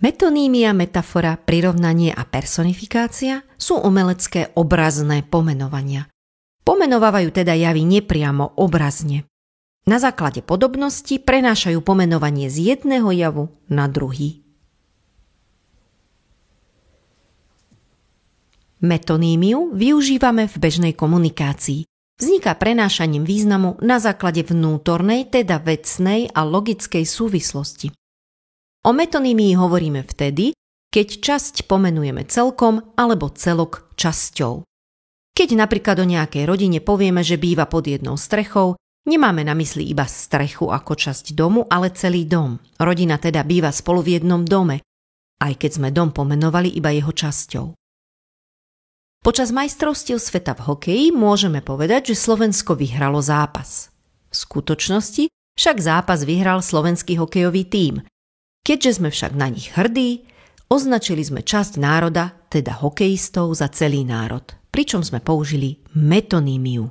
Metonímia, metafora, prirovnanie a personifikácia sú umelecké obrazné pomenovania. Pomenovávajú teda javy nepriamo, obrazne. Na základe podobnosti prenášajú pomenovanie z jedného javu na druhý. Metonímiu využívame v bežnej komunikácii. Vzniká prenášaním významu na základe vnútornej, teda vecnej a logickej súvislosti. O metonímii hovoríme vtedy, keď časť pomenujeme celkom alebo celok časťou. Keď napríklad o nejakej rodine povieme, že býva pod jednou strechou, nemáme na mysli iba strechu ako časť domu, ale celý dom. Rodina teda býva spolu v jednom dome, aj keď sme dom pomenovali iba jeho časťou. Počas majstrovstiev sveta v hokeji môžeme povedať, že Slovensko vyhralo zápas. V skutočnosti však zápas vyhral slovenský hokejový tím. Keďže sme však na nich hrdí, označili sme časť národa, teda hokejistov, za celý národ, pričom sme použili metonímiu.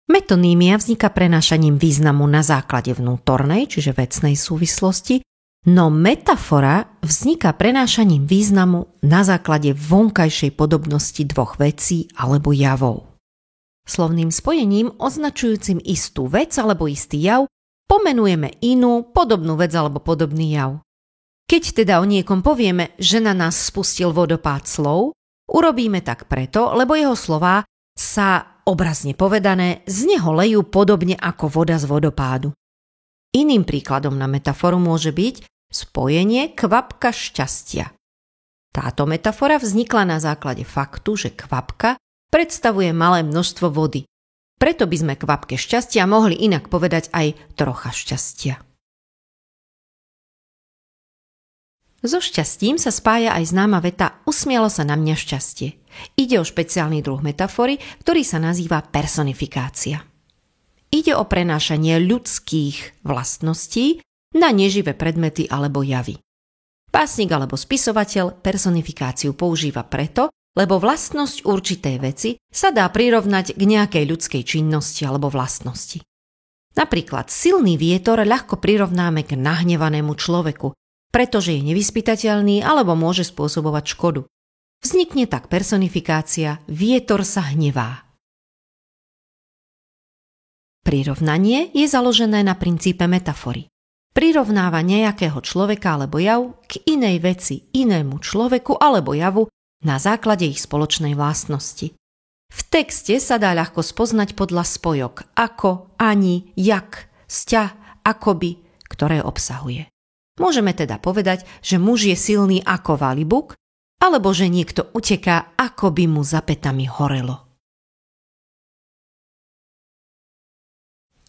Metonímia vzniká prenášaním významu na základe vnútornej, čiže vecnej súvislosti, no metafora vzniká prenášaním významu na základe vonkajšej podobnosti dvoch vecí alebo javov. Slovným spojením označujúcim istú vec alebo istý jav pomenujeme inú, podobnú vec alebo podobný jav. Keď teda o niekom povieme, že na nás spustil vodopád slov, urobíme tak preto, lebo jeho slová sa, obrazne povedané, z neho lejú podobne ako voda z vodopádu. Iným príkladom na metaforu môže byť spojenie kvapka šťastia. Táto metafora vznikla na základe faktu, že kvapka predstavuje malé množstvo vody. Preto by sme kvapke šťastia mohli inak povedať aj trocha šťastia. So šťastím sa spája aj známa veta usmialo sa na mňa šťastie. Ide o špeciálny druh metafory, ktorý sa nazýva personifikácia. Ide o prenášanie ľudských vlastností na neživé predmety alebo javy. Básnik alebo spisovateľ personifikáciu používa preto, lebo vlastnosť určitej veci sa dá prirovnať k nejakej ľudskej činnosti alebo vlastnosti. Napríklad silný vietor ľahko prirovnáme k nahnevanému človeku, pretože je nevyspytateľný alebo môže spôsobovať škodu. Vznikne tak personifikácia vietor sa hnevá. Prirovnanie je založené na princípe metafory. Prirovnáva nejakého človeka alebo jav k inej veci, inému človeku alebo javu na základe ich spoločnej vlastnosti. V texte sa dá ľahko spoznať podľa spojok ako, ani, jak, sťa, akoby, ktoré obsahuje. Môžeme teda povedať, že muž je silný ako valibuk, alebo že niekto uteká, ako by mu za pätami horelo.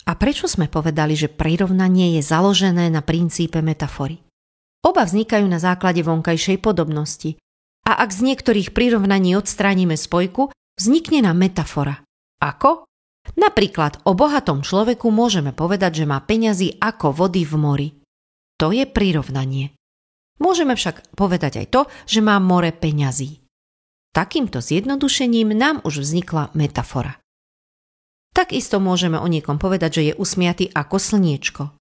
A prečo sme povedali, že prirovnanie je založené na princípe metafory? Oba vznikajú na základe vonkajšej podobnosti. A ak z niektorých prirovnaní odstránime spojku, vznikne nám metafora. Ako? Napríklad o bohatom človeku môžeme povedať, že má peňazí ako vody v mori. To je prirovnanie. Môžeme však povedať aj to, že má more peňazí. Takýmto zjednodušením nám už vznikla metafora. Takisto môžeme o niekom povedať, že je usmiaty ako slniečko.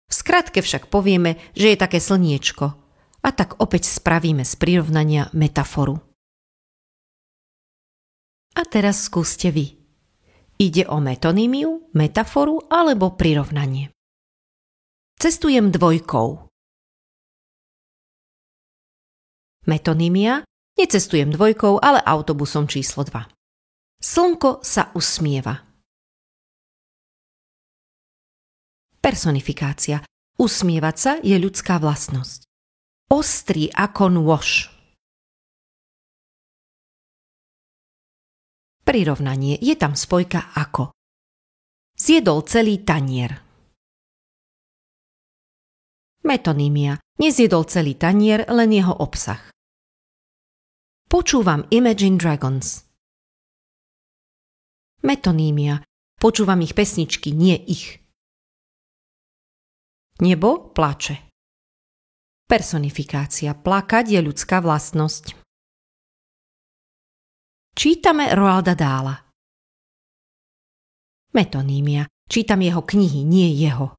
V skratke však povieme, že je také slniečko. A tak opäť spravíme z prirovnania metaforu. A teraz skúste vy. Ide o metonímiu, metaforu alebo prirovnanie. Cestujem dvojkou. Metonímia, necestujem dvojkou, ale autobusom číslo 2. Slnko sa usmieva. Personifikácia. Usmievať sa je ľudská vlastnosť. Ostrý ako nôž. Prirovnanie, je tam spojka ako. Zjedol celý tanier. Metonímia, nezjedol celý tanier, len jeho obsah. Počúvam Imagine Dragons. Metonímia, počúvam ich pesničky, nie ich. Nebo plače. Personifikácia. Plakať je ľudská vlastnosť. Čítame Roalda Dahla. Metonímia. Čítam jeho knihy, nie jeho.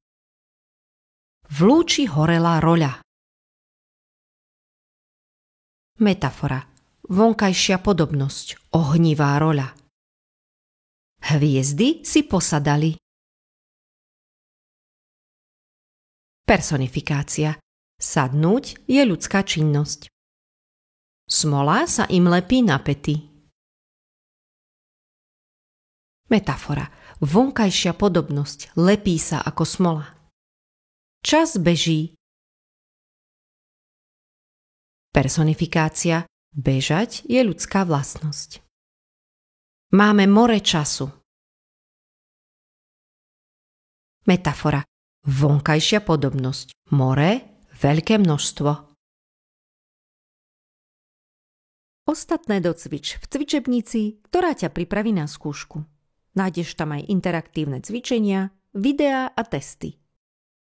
V lúči horela roľa. Metafora. Vonkajšia podobnosť. Ohnivá roľa. Hviezdy si posadali. Personifikácia. Sadnúť je ľudská činnosť. Smola sa im lepí na päty. Metafora. Vonkajšia podobnosť. Lepí sa ako smola. Čas beží. Personifikácia. Bežať je ľudská vlastnosť. Máme more času. Metafora. Vonkajšia podobnosť. More, veľké množstvo. Ostatné docvič v cvičebnici, ktorá ťa pripraví na skúšku. Nájdeš tam aj interaktívne cvičenia, videá a testy.